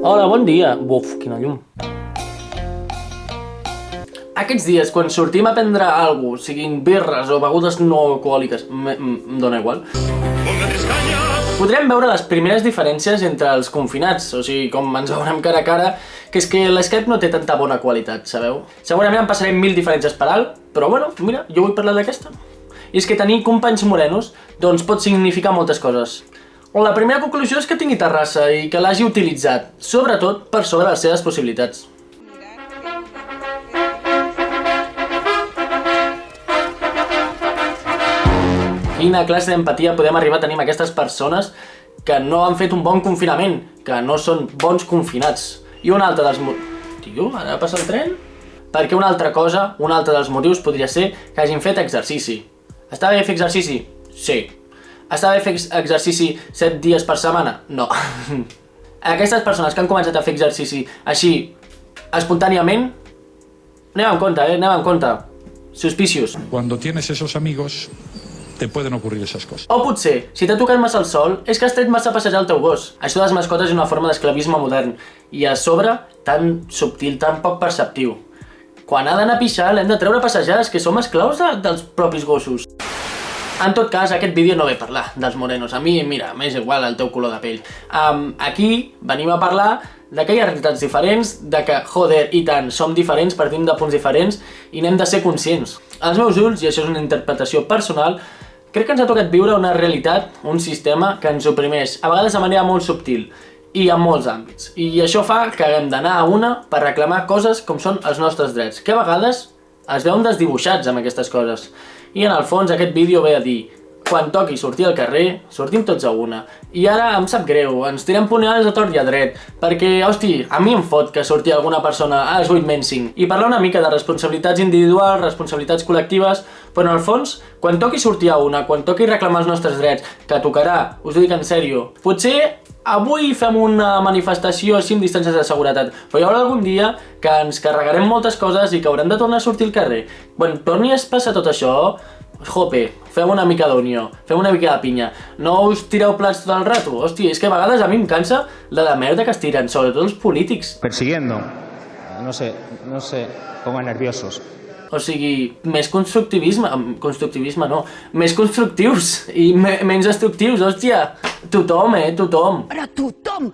Hola, bon dia. Buf, quina llum. Aquests dies, quan sortim a prendre alguna cosa, siguin birres o begudes no alcohòliques, em dóna igual, podrem veure les primeres diferències entre els confinats, o sigui, com ens veurem cara a cara, que és que l'Skype no té tanta bona qualitat, sabeu? Segurament en passarem 1000 diferències per alt, però bueno, mira, jo vull parlar d'aquesta. I és que tenir companys morenos, doncs pot significar moltes coses. La primera conclusió és que tingui terrassa i que l'hagi utilitzat, sobretot per sobre les seves possibilitats. Quina classe d'empatia podem arribar a tenir amb aquestes persones que no han fet un bon confinament, que no són bons confinats. I un altre dels Tio, ara passa el tren? Perquè una altra cosa, un altre dels motius podria ser que hagin fet exercici. Està bé fer exercici? Sí. Està bé fer exercici 7 dies per setmana? No. Aquestes persones que han començat a fer exercici així, espontàniament, anem en compte, anem en compte. Suspicious. Cuando tienes esos amigos, te pueden ocurrir esas cosas. O potser, si t'ha tocat massa el sol, és que has tret massa a passejar el teu gos. Això de les mascotes és una forma d'esclavisme modern. I a sobre, tan subtil, tan poc perceptiu. Quan ha d'anar a pixar, l'hem de treure a passejar, és que som esclaus dels propis gossos. En tot cas, aquest vídeo no ve a parlar dels morenos. A mi, mira, m'és igual el teu color de pell. Aquí venim a parlar de que hi ha realitats diferents, de que, joder, i tant, som diferents, partim de punts diferents i n'hem de ser conscients. Als meus ulls, i això és una interpretació personal, crec que ens ha tocat viure una realitat, un sistema que ens oprimeix, a vegades de manera molt subtil i en molts àmbits. I això fa que haguem d'anar a una per reclamar coses com són els nostres drets, que a vegades es veuen desdibuixats amb aquestes coses. I en el fons aquest vídeo ve a dir: quan toqui sortir al carrer, sortim tots a una. I ara em sap greu, ens tirem punyals a tort i a dret, perquè, hosti, a mi em fot que surti alguna persona a les 8:05 i parlar una mica de responsabilitats individuals, responsabilitats col·lectives, però en el fons, quan toqui sortir a una, quan toqui reclamar els nostres drets, que tocarà, us ho dic en sèrio, potser avui fem una manifestació així amb distàncies de seguretat, però hi haurà algun dia que ens carregarem moltes coses i que haurem de tornar a sortir al carrer. Quan torni a passar tot això, jope, fem una mica d'unió, fem una mica de pinya. No us tireu plats tot el rato. Hòstia, és que a vegades a mi em cansa la merda que es tiren, sobretot els polítics. Persiguiendo, no sé, pongo nerviosos. O sigui, més constructivisme no, més constructius i menys destructius, hòstia. Tothom, tothom. Però tothom